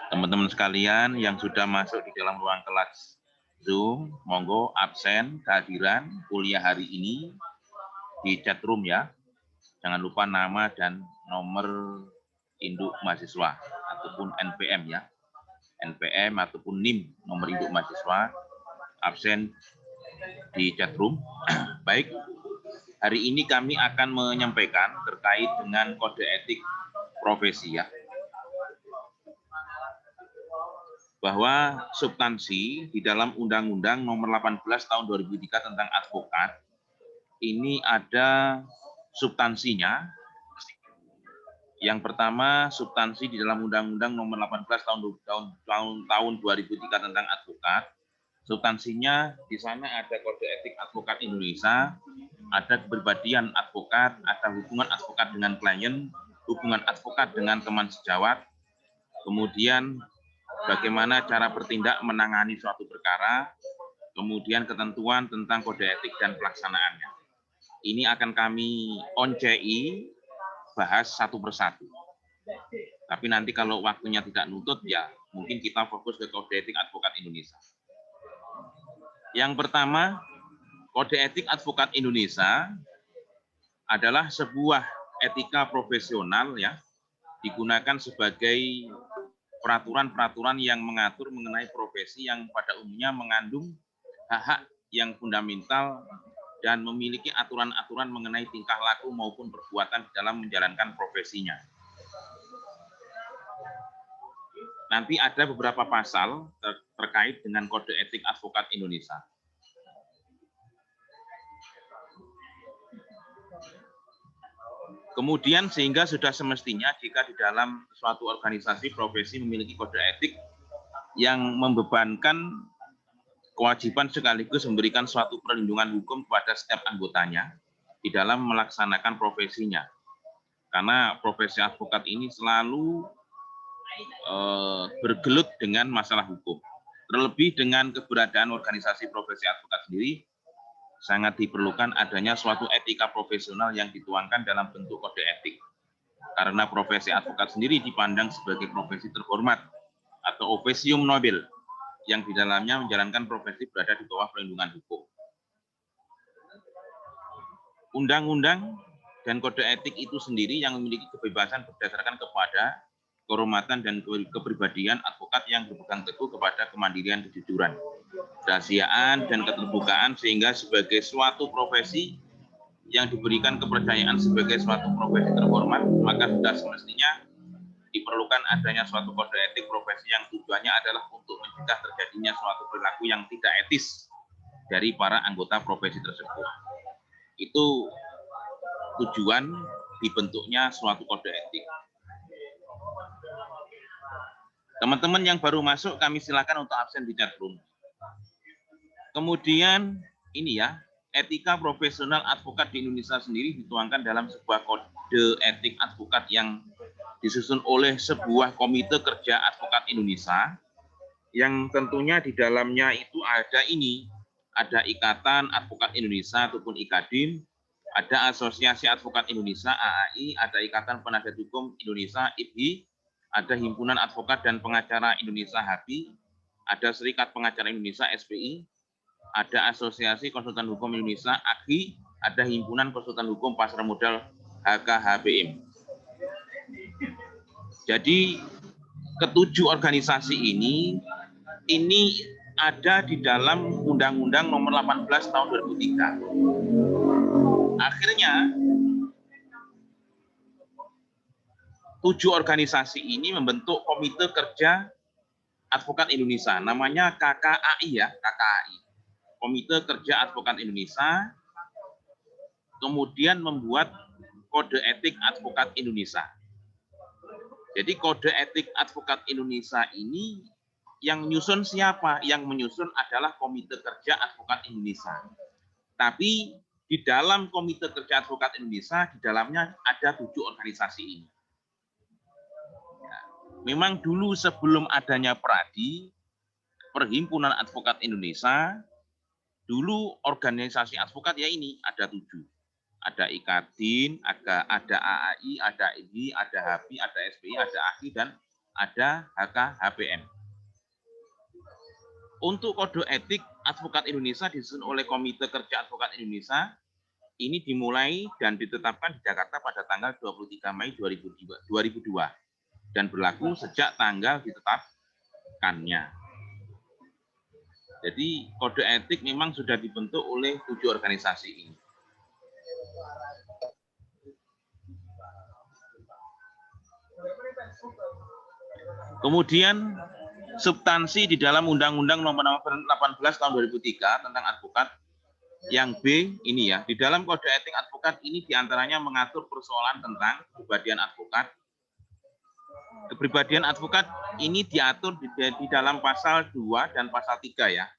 Teman-teman sekalian yang sudah masuk di dalam ruang kelas Zoom, monggo absen kehadiran kuliah hari ini di chat room ya. Jangan lupa nama dan nomor induk mahasiswa ataupun NPM ya. NPM ataupun NIM, nomor induk mahasiswa, absen di chat room. Baik, hari ini kami akan menyampaikan terkait dengan kode etik profesi ya. Bahwa substansi di dalam Undang-Undang Nomor 18 Tahun 2003 tentang advokat ini ada substansinya. Yang pertama, substansi di dalam Undang-Undang Nomor 18 tahun 2003 tentang advokat. Substansinya di sana ada kode etik advokat Indonesia, ada kepribadian advokat, ada hubungan advokat dengan klien, hubungan advokat dengan teman sejawat, kemudian bagaimana cara bertindak menangani suatu perkara, kemudian ketentuan tentang kode etik dan pelaksanaannya. Ini akan kami on-CI bahas satu persatu. Tapi nanti kalau waktunya tidak nutut, ya mungkin kita fokus ke kode etik advokat Indonesia. Yang pertama, kode etik advokat Indonesia adalah sebuah etika profesional ya, digunakan sebagai peraturan-peraturan yang mengatur mengenai profesi yang pada umumnya mengandung hak-hak yang fundamental dan memiliki aturan-aturan mengenai tingkah laku maupun perbuatan dalam menjalankan profesinya. Nanti ada beberapa pasal terkait dengan kode etik advokat Indonesia. Kemudian sehingga sudah semestinya jika di dalam suatu organisasi profesi memiliki kode etik yang membebankan kewajiban sekaligus memberikan suatu perlindungan hukum kepada setiap anggotanya di dalam melaksanakan profesinya. Karena profesi advokat ini selalu bergelut dengan masalah hukum. Terlebih dengan keberadaan organisasi profesi advokat sendiri, sangat diperlukan adanya suatu etika profesional yang dituangkan dalam bentuk kode etik. Karena profesi advokat sendiri dipandang sebagai profesi terhormat atau officium nobile yang di dalamnya menjalankan profesi berada di bawah perlindungan hukum. Undang-undang dan kode etik itu sendiri yang memiliki kebebasan berdasarkan kepada kehormatan dan kepribadian advokat yang berpegang teguh kepada kemandirian, kejujuran, kerahasiaan, dan keterbukaan sehingga sebagai suatu profesi yang diberikan kepercayaan sebagai suatu profesi terhormat, maka sudah semestinya diperlukan adanya suatu kode etik profesi yang tujuannya adalah untuk mencegah terjadinya suatu perilaku yang tidak etis dari para anggota profesi tersebut. Itu tujuan dibentuknya suatu kode etik. Teman-teman yang baru masuk, kami silakan untuk absen di chat room. Kemudian ini ya, etika profesional advokat di Indonesia sendiri dituangkan dalam sebuah kode etik advokat yang disusun oleh sebuah komite kerja advokat Indonesia, yang tentunya di dalamnya itu ada Ikatan Advokat Indonesia ataupun IKADIM, ada Asosiasi Advokat Indonesia AAI, ada Ikatan Penasihat Hukum Indonesia IPHI, ada Himpunan Advokat dan Pengacara Indonesia HAPI, ada Serikat Pengacara Indonesia SPI, ada Asosiasi Konsultan Hukum Indonesia AKHI, ada Himpunan Konsultan Hukum Pasar Modal HKHBM. Jadi ketujuh organisasi ini ada di dalam Undang-Undang Nomor 18 Tahun 2003. Akhirnya 7 organisasi ini membentuk Komite Kerja Advokat Indonesia, namanya KKAI ya, KKAI. Komite Kerja Advokat Indonesia, kemudian membuat Kode Etik Advokat Indonesia. Jadi Kode Etik Advokat Indonesia ini yang menyusun siapa? Yang menyusun adalah Komite Kerja Advokat Indonesia. Tapi di dalam Komite Kerja Advokat Indonesia, di dalamnya ada 7 organisasi ini. Memang dulu sebelum adanya PRADI, Perhimpunan Advokat Indonesia, dulu organisasi advokat ya ini ada 7. Ada IKADIN, ada AAI, ada IHI, ada HAPI, ada SPI, ada AKHI, dan ada HKHPM. Untuk kode etik advokat Indonesia disusun oleh Komite Kerja Advokat Indonesia, ini dimulai dan ditetapkan di Jakarta pada tanggal 23 Mei 2002 dan berlaku sejak tanggal ditetapkannya. Jadi kode etik memang sudah dibentuk oleh 7 organisasi ini. Kemudian substansi di dalam Undang-Undang Nomor 18 Tahun 2003 tentang advokat yang B ini ya, di dalam kode etik advokat ini diantaranya mengatur persoalan tentang kepribadian advokat. Kepribadian advokat ini diatur di dalam pasal 2 dan pasal 3 ya.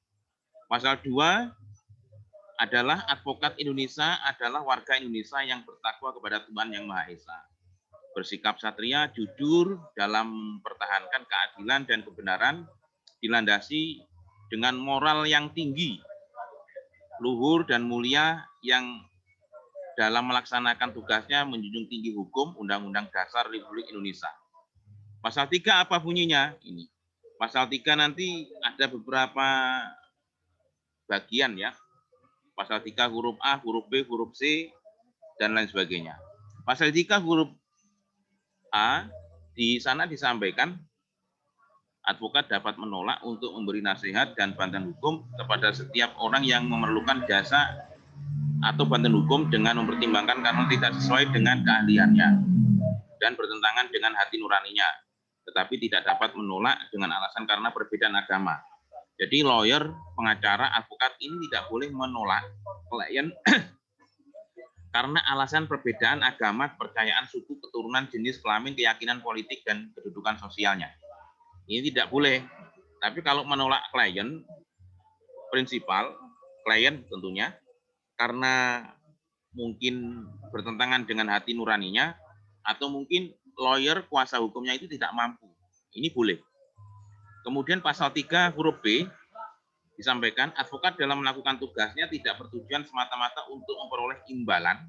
Pasal 2 adalah advokat Indonesia adalah warga Indonesia yang bertakwa kepada Tuhan Yang Maha Esa. Bersikap satria, jujur dalam mempertahankan keadilan dan kebenaran, dilandasi dengan moral yang tinggi, luhur dan mulia yang dalam melaksanakan tugasnya menjunjung tinggi hukum Undang-Undang Dasar Republik Indonesia. Pasal 3 apa bunyinya? Ini. Pasal 3 nanti ada beberapa bagian ya. Pasal 3 huruf A, huruf B, huruf C, dan lain sebagainya. Pasal 3 huruf A, di sana disampaikan advokat dapat menolak untuk memberi nasihat dan bantuan hukum kepada setiap orang yang memerlukan jasa atau bantuan hukum dengan mempertimbangkan karena tidak sesuai dengan keahliannya dan bertentangan dengan hati nuraninya, tetapi tidak dapat menolak dengan alasan karena perbedaan agama. Jadi lawyer, pengacara, advokat ini tidak boleh menolak klien karena alasan perbedaan agama, kepercayaan, suku, keturunan, jenis kelamin, keyakinan politik, dan kedudukan sosialnya. Ini tidak boleh. Tapi kalau menolak klien, prinsipal, klien tentunya, karena mungkin bertentangan dengan hati nuraninya, atau mungkin lawyer, kuasa hukumnya itu tidak mampu. Ini boleh. Kemudian pasal 3 huruf B, disampaikan advokat dalam melakukan tugasnya tidak bertujuan semata-mata untuk memperoleh imbalan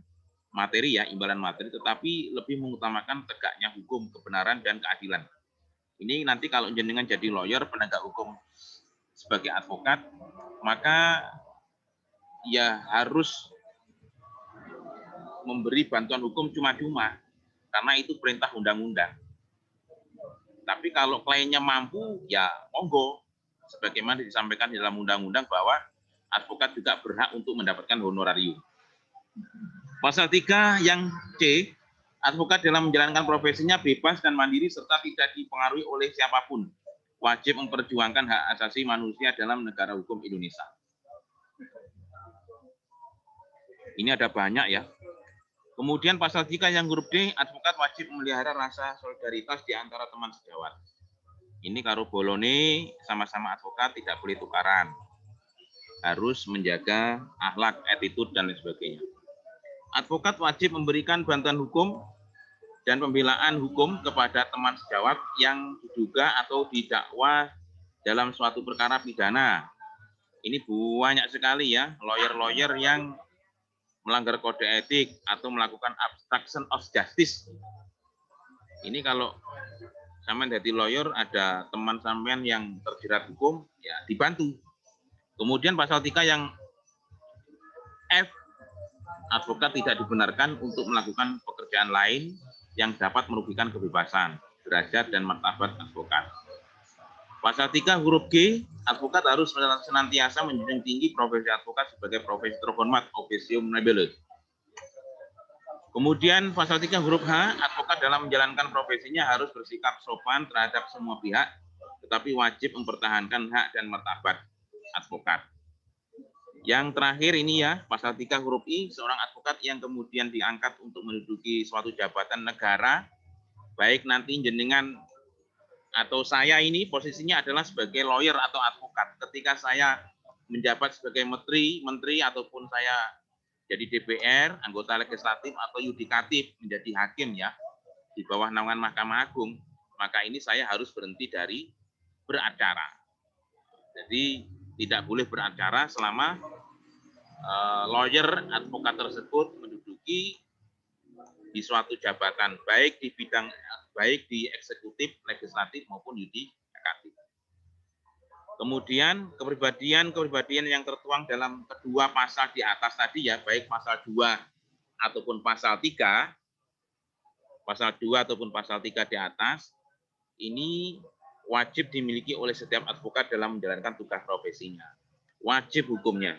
materi ya, imbalan materi, tetapi lebih mengutamakan tegaknya hukum, kebenaran, dan keadilan. Ini nanti kalau jenengan jadi lawyer, penegak hukum sebagai advokat, maka ya harus memberi bantuan hukum cuma-cuma, karena itu perintah undang-undang. Tapi kalau kliennya mampu, ya monggo. Sebagaimana disampaikan di dalam undang-undang bahwa advokat juga berhak untuk mendapatkan honorarium. Pasal 3 yang C, advokat dalam menjalankan profesinya bebas dan mandiri serta tidak dipengaruhi oleh siapapun. Wajib memperjuangkan hak asasi manusia dalam negara hukum Indonesia. Ini ada banyak ya. Kemudian pasal 3 yang huruf D, advokat wajib memelihara rasa solidaritas di antara teman sejawat. Ini karo bolone sama-sama advokat tidak boleh tukaran. Harus menjaga akhlak, attitude, dan lain sebagainya. Advokat wajib memberikan bantuan hukum dan pembelaan hukum kepada teman sejawat yang diduga atau didakwa dalam suatu perkara pidana. Ini banyak sekali ya, lawyer-lawyer yang melanggar kode etik atau melakukan obstruction of justice. Ini kalau sampean jadi lawyer, ada teman sampean yang terjerat hukum, ya dibantu. Kemudian pasal 3 yang F, advokat tidak dibenarkan untuk melakukan pekerjaan lain yang dapat merugikan kebebasan, derajat, dan martabat advokat. Pasal 3 huruf G, advokat harus senantiasa menjunjung tinggi profesi advokat sebagai profesi terhormat, officium nobilis. Kemudian pasal 3 huruf H, advokat dalam menjalankan profesinya harus bersikap sopan terhadap semua pihak, tetapi wajib mempertahankan hak dan martabat advokat. Yang terakhir ini ya, pasal 3 huruf I, seorang advokat yang kemudian diangkat untuk menduduki suatu jabatan negara, baik nanti jenengan atau saya ini posisinya adalah sebagai lawyer atau advokat. Ketika saya menjabat sebagai menteri ataupun saya jadi DPR, anggota legislatif atau yudikatif, menjadi hakim ya, di bawah naungan Mahkamah Agung, maka ini saya harus berhenti dari beracara. Jadi tidak boleh beracara selama lawyer advokat tersebut menduduki di suatu jabatan, baik di bidang baik di eksekutif, legislatif maupun yudikatif. Kemudian kepribadian yang tertuang dalam kedua pasal di atas tadi ya, baik pasal 2 ataupun pasal 3, pasal 2 ataupun pasal 3 di atas, ini wajib dimiliki oleh setiap advokat dalam menjalankan tugas profesinya. Wajib hukumnya.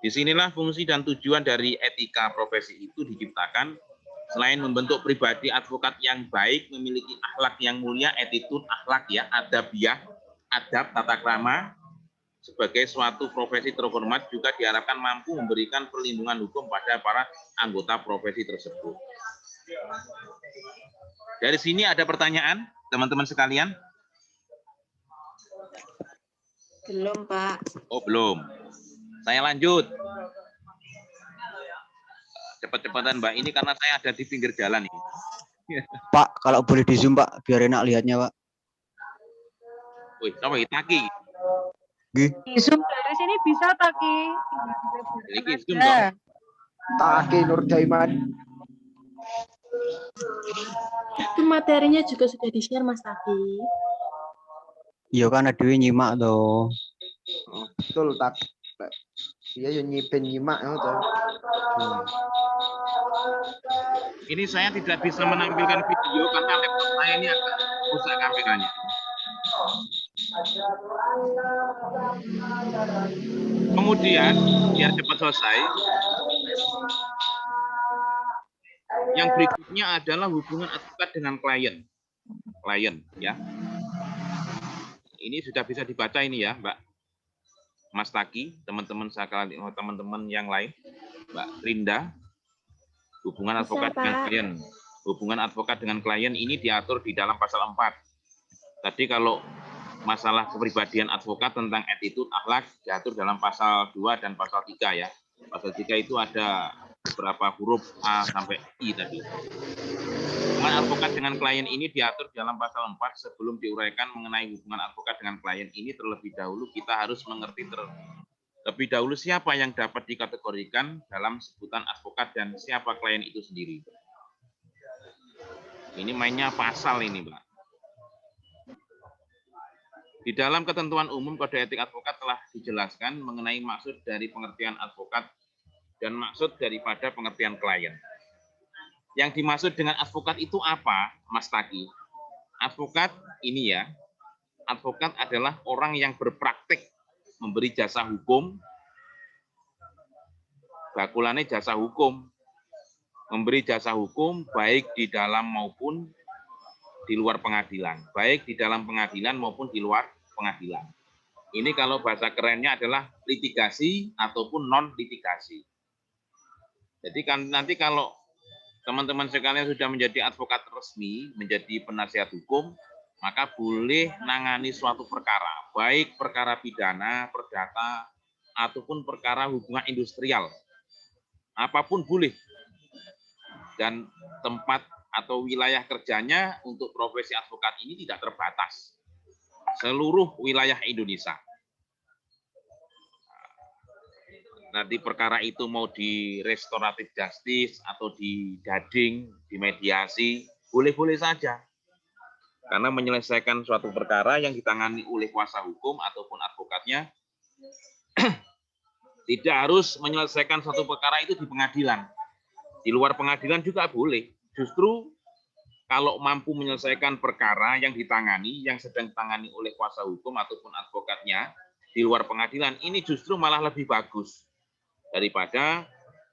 Disinilah fungsi dan tujuan dari etika profesi itu diciptakan. Selain membentuk pribadi advokat yang baik, memiliki akhlak yang mulia, attitude, akhlak ya, adabiah, adab, tata krama, sebagai suatu profesi terhormat juga diharapkan mampu memberikan perlindungan hukum pada para anggota profesi tersebut. Dari sini ada pertanyaan, teman-teman sekalian? Belum, Pak. Oh, belum. Saya lanjut. Cepat-cepatan, Mbak. Ini karena saya ada di pinggir jalan ini. Pak, kalau boleh di zoom, Pak, biar enak lihatnya, Pak. Wih, coba Taki. Gih. Di zoom dari sini bisa, Taki. Ini zoom dong. Taki Nurjaiman. Itu materinya juga sudah di-share, Mas Taki. Iya kan ada nyimak tuh. Betul, tak. Iya, yang nyimak itu. Ini saya tidak bisa menampilkan video karena laptop saya ini agak rusak kameranya. Kemudian, biar cepat selesai, yang berikutnya adalah hubungan advokat dengan klien. Klien, ya. Ini sudah bisa dibaca ini ya, Mbak Mas Taki, teman-teman sekalian, teman-teman yang lain, Mbak Rinda. Hubungan advokat dengan klien. Hubungan advokat dengan klien ini diatur di dalam pasal 4. Tadi kalau masalah kepribadian advokat tentang attitude, akhlak diatur dalam pasal 2 dan pasal 3 ya. Pasal 3 itu ada beberapa huruf A sampai I tadi. Hubungan advokat dengan klien ini diatur dalam pasal 4. Sebelum diuraikan mengenai hubungan advokat dengan klien ini, terlebih dahulu kita harus mengerti terlebih dahulu siapa yang dapat dikategorikan dalam sebutan advokat dan siapa klien itu sendiri. Ini mainnya pasal ini, Mbak. Di dalam ketentuan umum Kode Etik Advokat telah dijelaskan mengenai maksud dari pengertian advokat dan maksud daripada pengertian klien. Yang dimaksud dengan advokat itu apa, Mas Taki? Advokat ini ya, advokat adalah orang yang berpraktik memberi jasa hukum, bakulannya jasa hukum, memberi jasa hukum baik di dalam maupun di luar pengadilan, baik di dalam pengadilan maupun di luar pengadilan. Ini kalau bahasa kerennya adalah litigasi ataupun non-litigasi. Jadi kan nanti kalau teman-teman sekalian sudah menjadi advokat resmi, menjadi penasihat hukum, maka boleh nangani suatu perkara, baik perkara pidana, perdata, ataupun perkara hubungan industrial. Apapun boleh. Dan tempat atau wilayah kerjanya untuk profesi advokat ini tidak terbatas. Seluruh wilayah Indonesia. Nanti perkara itu mau di restoratif justice atau di gading, di mediasi, boleh-boleh saja. Karena menyelesaikan suatu perkara yang ditangani oleh kuasa hukum ataupun advokatnya, tidak harus menyelesaikan suatu perkara itu di pengadilan. Di luar pengadilan juga boleh. Justru kalau mampu menyelesaikan perkara yang ditangani, yang sedang ditangani oleh kuasa hukum ataupun advokatnya di luar pengadilan, ini justru malah lebih bagus daripada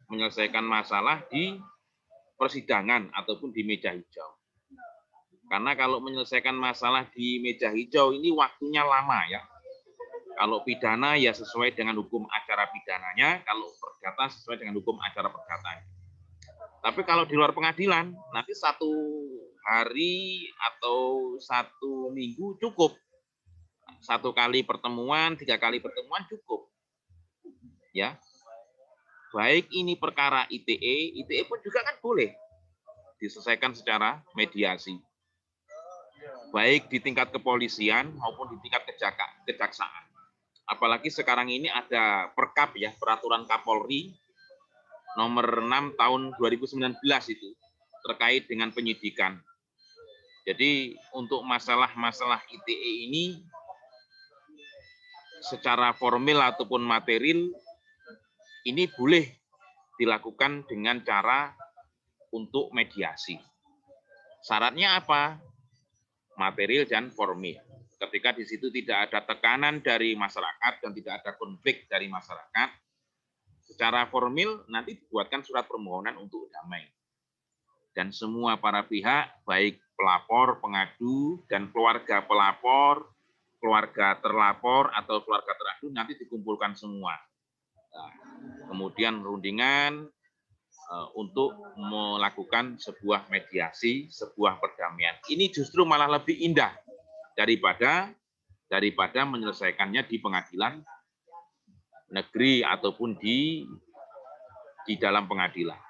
menyelesaikan masalah di persidangan ataupun di meja hijau. Karena kalau menyelesaikan masalah di meja hijau ini waktunya lama ya. Kalau pidana ya sesuai dengan hukum acara pidananya, kalau perdata sesuai dengan hukum acara perdatanya. Tapi kalau di luar pengadilan, nanti 1 hari atau 1 minggu cukup. 1 kali pertemuan, 3 kali pertemuan cukup. Ya. Baik ini perkara ITE pun juga kan boleh diselesaikan secara mediasi. Baik di tingkat kepolisian maupun di tingkat kejaksaan. Apalagi sekarang ini ada Perkap ya, Peraturan Kapolri nomor 6 tahun 2019 itu. terkait dengan penyidikan. Jadi untuk masalah-masalah ITE ini secara formil ataupun material ini boleh dilakukan dengan cara untuk mediasi. Syaratnya apa? Material dan formil. Ketika di situ tidak ada tekanan dari masyarakat dan tidak ada konflik dari masyarakat, secara formil nanti dibuatkan surat permohonan untuk damai. Dan semua para pihak, baik pelapor, pengadu, dan keluarga pelapor, keluarga terlapor, atau keluarga teradu, nanti dikumpulkan semua. Nah, kemudian rundingan untuk melakukan sebuah mediasi, sebuah perdamaian. Ini justru malah lebih indah daripada menyelesaikannya di pengadilan negeri ataupun di dalam pengadilan.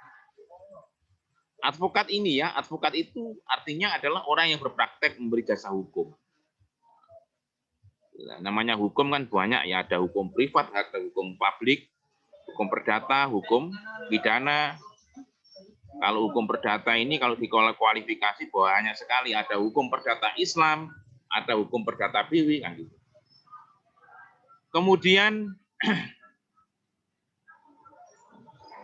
Advokat ini ya, advokat itu artinya adalah orang yang berpraktek memberi jasa hukum. Namanya hukum kan banyak ya, ada hukum privat, ada hukum publik, hukum perdata, hukum pidana. Kalau hukum perdata ini kalau dikualifikasi banyak sekali, ada hukum perdata Islam, ada hukum perdata PW kan gitu. Kemudian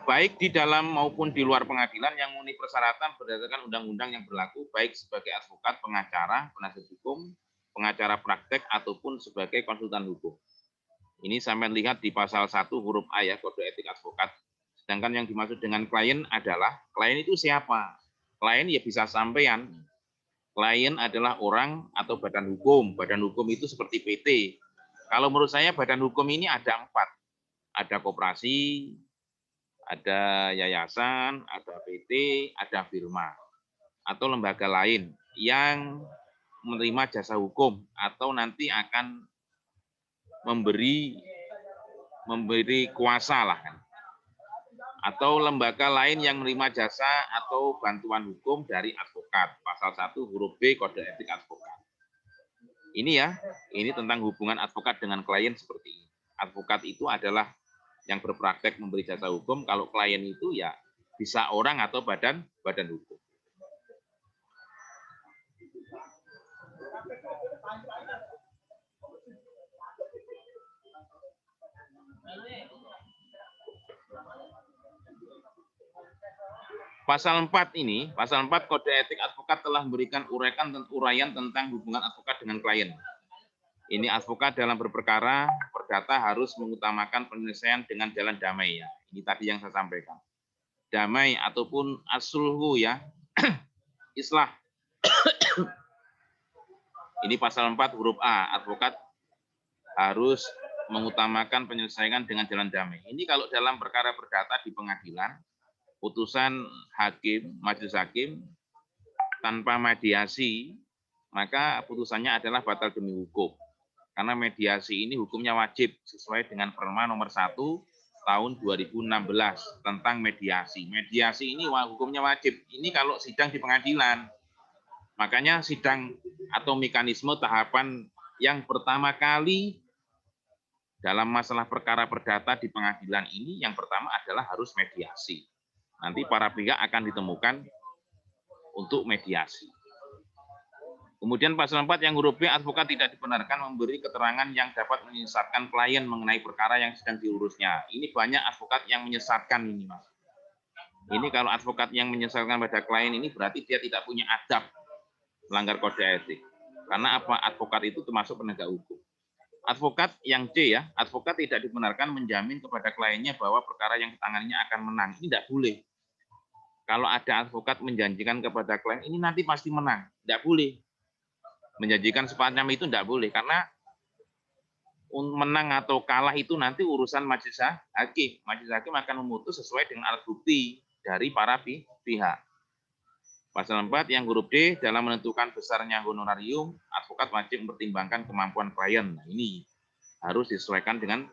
baik di dalam maupun di luar pengadilan yang memenuhi persyaratan berdasarkan undang-undang yang berlaku, baik sebagai advokat, pengacara, penasihat hukum, pengacara praktek, ataupun sebagai konsultan hukum. Ini sampai lihat di pasal 1 huruf A ya, Kode Etik Advokat. Sedangkan yang dimaksud dengan klien adalah, klien itu siapa? Klien ya bisa sampean. Klien adalah orang atau badan hukum. Badan hukum itu seperti PT. Kalau menurut saya badan hukum ini ada 4. Ada koperasi, ada yayasan, ada PT, ada firma, atau lembaga lain yang menerima jasa hukum atau nanti akan memberi kuasa lah kan. Atau lembaga lain yang menerima jasa atau bantuan hukum dari advokat. Pasal 1 huruf B Kode Etik Advokat. Ini ya, ini tentang hubungan advokat dengan klien seperti ini. Advokat itu adalah yang berpraktek memberi jasa hukum, kalau klien itu ya bisa orang atau badan hukum. Pasal 4 ini, pasal 4 Kode Etik Advokat telah memberikan uraian tentang hubungan advokat dengan klien. Ini advokat dalam berperkara perdata harus mengutamakan penyelesaian dengan jalan damai ya. Ini tadi yang saya sampaikan. Damai ataupun as-sulhu ya. Islah. Ini pasal 4 huruf A. Advokat harus mengutamakan penyelesaian dengan jalan damai. Ini kalau dalam perkara perdata di pengadilan, putusan hakim, majelis hakim tanpa mediasi, maka putusannya adalah batal demi hukum. Karena mediasi ini hukumnya wajib sesuai dengan Perma nomor 1 tahun 2016 tentang mediasi. Mediasi ini hukumnya wajib. Ini kalau sidang di pengadilan. Makanya sidang atau mekanisme tahapan yang pertama kali dalam masalah perkara perdata di pengadilan ini yang pertama adalah harus mediasi. Nanti para pihak akan ditemukan untuk mediasi. Kemudian pasal 4 yang huruf B, advokat tidak dibenarkan memberi keterangan yang dapat menyesatkan klien mengenai perkara yang sedang diurusnya. Ini banyak advokat yang menyesatkan ini, Mas. Ini kalau advokat yang menyesatkan pada klien ini berarti dia tidak punya adab, melanggar kode etik. Karena apa? Advokat itu termasuk penegak hukum. Advokat yang C ya, advokat tidak dibenarkan menjamin kepada kliennya bahwa perkara yang ditanganinya akan menang. Ini tidak boleh. Kalau ada advokat menjanjikan kepada klien, ini nanti pasti menang. Tidak boleh. Menjanjikan semacam itu tidak boleh. Karena menang atau kalah itu nanti urusan majelis hakim. Majelis hakim akan memutus sesuai dengan alat bukti dari para pihak. Pasal 4 yang huruf D, dalam menentukan besarnya honorarium, advokat wajib mempertimbangkan kemampuan klien. Nah, ini harus disesuaikan dengan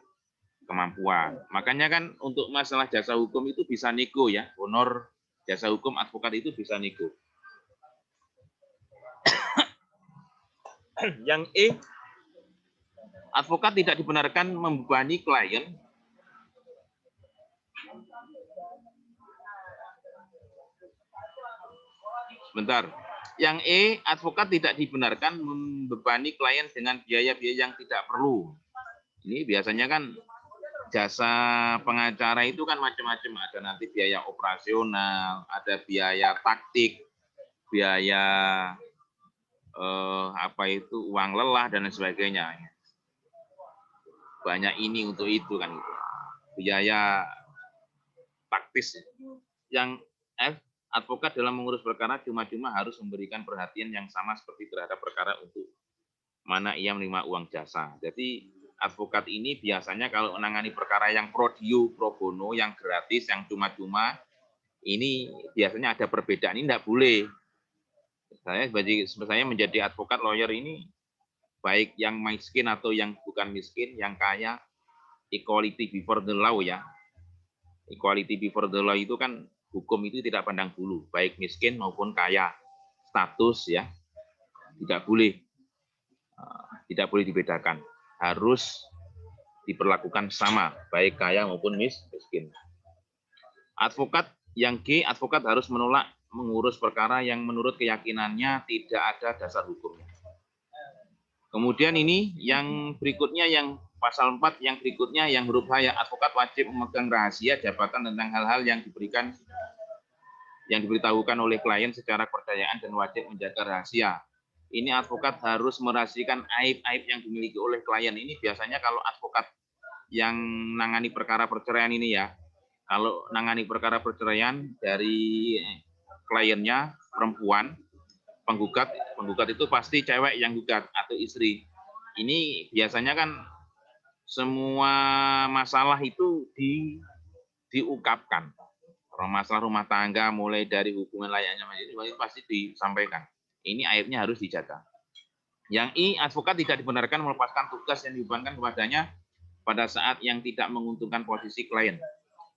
kemampuan. Makanya kan untuk masalah jasa hukum itu bisa nego ya. Honor jasa hukum advokat itu bisa nego. Yang E, advokat tidak dibenarkan membebani klien Bentar. Yang E, advokat tidak dibenarkan membebani klien dengan biaya-biaya yang tidak perlu. Ini biasanya kan jasa pengacara itu kan macam-macam. Ada nanti biaya operasional, ada biaya taktik, biaya uang lelah dan lain sebagainya. Banyak ini untuk itu kan. Biaya taktis. Yang F, advokat dalam mengurus perkara cuma-cuma harus memberikan perhatian yang sama seperti terhadap perkara untuk mana ia menerima uang jasa. Jadi advokat ini biasanya kalau menangani perkara yang pro deo, pro bono, yang gratis, yang cuma-cuma, ini biasanya ada perbedaan. Ini tidak boleh. Saya menjadi advokat lawyer ini, baik yang miskin atau yang bukan miskin, yang kaya, equality before the law ya. Equality before the law itu kan hukum itu tidak pandang bulu, baik miskin maupun kaya, status ya, tidak boleh dibedakan, harus diperlakukan sama, baik kaya maupun miskin. Advokat yang G, advokat harus menolak mengurus perkara yang menurut keyakinannya tidak ada dasar hukumnya. Kemudian ini yang berikutnya, yang pasal 4 yang berikutnya, yang huruf H, ya, advokat wajib memegang rahasia jabatan tentang hal-hal yang diberitahukan oleh klien secara kepercayaan dan wajib menjaga rahasia. Ini advokat harus merahasiakan aib-aib yang dimiliki oleh klien. Ini biasanya kalau advokat yang nangani perkara perceraian ini ya, kalau nangani perkara perceraian dari kliennya perempuan, penggugat itu pasti cewek yang gugat atau istri. Ini biasanya kan semua masalah itu diungkapkan. Masalah rumah tangga mulai dari hubungan layaknya itu pasti disampaikan. Ini aibnya harus dijaga. Yang I, advokat tidak dibenarkan melepaskan tugas yang dibebankan kepadanya pada saat yang tidak menguntungkan posisi klien.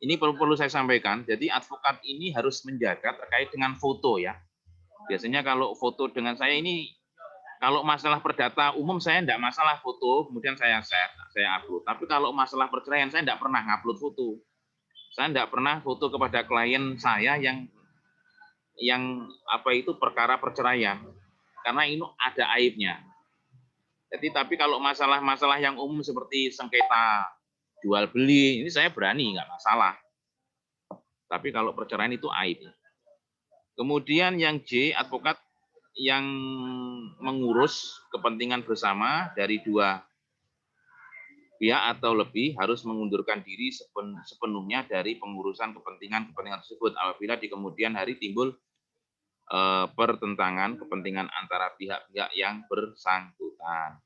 Ini perlu saya sampaikan. Jadi advokat ini harus menjaga terkait dengan foto ya. Biasanya kalau foto dengan saya ini, kalau masalah perdata umum saya tidak masalah foto, kemudian saya share, saya upload. Tapi kalau masalah perceraian saya tidak pernah ngupload foto. Saya tidak pernah foto kepada klien saya yang perkara perceraian, karena ini ada aibnya. Jadi tapi kalau masalah-masalah yang umum seperti sengketa jual beli, ini saya berani, nggak masalah. Tapi kalau perceraian itu aib. Kemudian yang J, advokat yang mengurus kepentingan bersama dari dua pihak atau lebih harus mengundurkan diri sepenuhnya dari pengurusan kepentingan tersebut apabila di kemudian hari timbul pertentangan kepentingan antara pihak-pihak yang bersangkutan.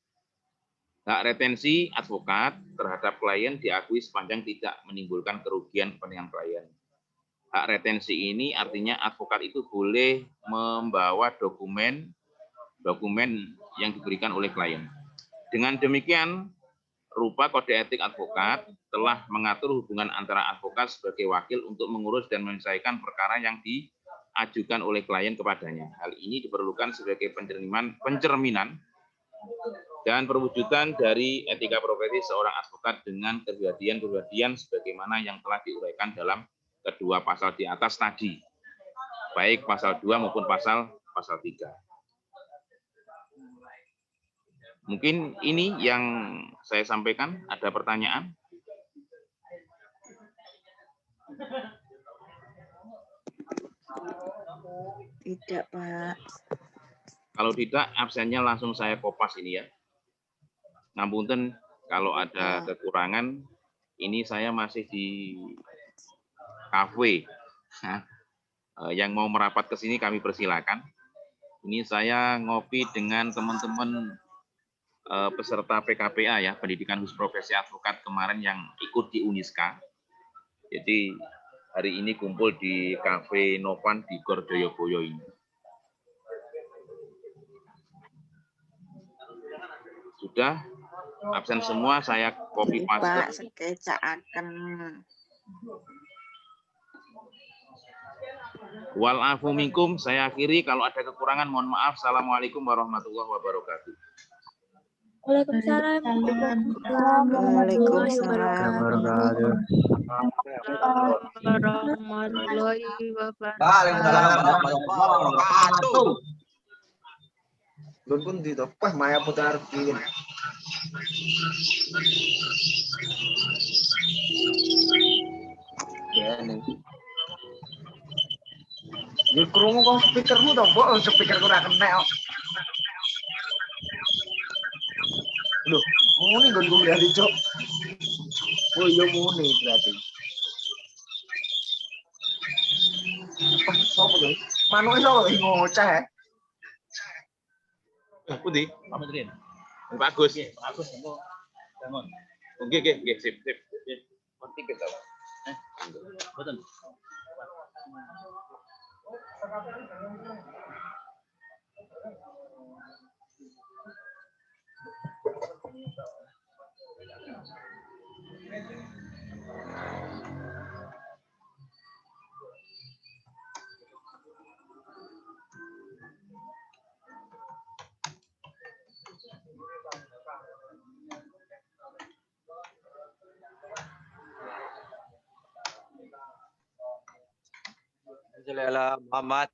Hak retensi advokat terhadap klien diakui sepanjang tidak menimbulkan kerugian kepentingan klien. Hak retensi ini artinya advokat itu boleh membawa dokumen yang diberikan oleh klien. Dengan demikian, rupa kode etik advokat telah mengatur hubungan antara advokat sebagai wakil untuk mengurus dan menyelesaikan perkara yang diajukan oleh klien kepadanya. Hal ini diperlukan sebagai pencerminan dan perwujudan dari etika profesi seorang advokat dengan kepribadian sebagaimana yang telah diuraikan dalam kedua pasal di atas tadi, baik pasal 2 maupun pasal 3. Mungkin ini yang saya sampaikan. Ada pertanyaan? Tidak, Pak. Kalau tidak, absennya langsung saya kopas ini ya. Ngapunten kalau ada kekurangan, ini saya masih di kafe. Yang mau merapat ke sini kami persilakan. Ini saya ngopi dengan teman-teman peserta PKPA ya, pendidikan khusus profesi advokat kemarin yang ikut di Uniska. Jadi hari ini kumpul di Cafe Novan di Gor Joyoboyo ini. Sudah absen semua, saya copy paste. Pak, sekecaaken. Wal afu minkum, saya akhiri. Kalau ada kekurangan mohon maaf. Assalamualaikum warahmatullahi wabarakatuh. Waalaikumsalam. warahmatullahi Waalaikumsalam. wabarakatuh. Warahmatullahi wabarakatuh. Waalaikumsalam warahmatullahi wabarakatuh. Belum pun di wah Maya putar bikin. Ya nih. Ya krungu kok speakermu to, Mbok? Speakerku ora kena kok. Loh, muni nggonku berarti, Cok. Oh iya muni berarti. Wah, sopo lho? Manuke sapa iki ngoceh? Pundi? Pak Agus. Pak Agus bangun. Oke, sip. Nanti kita. Betul. Jalala Muhammad.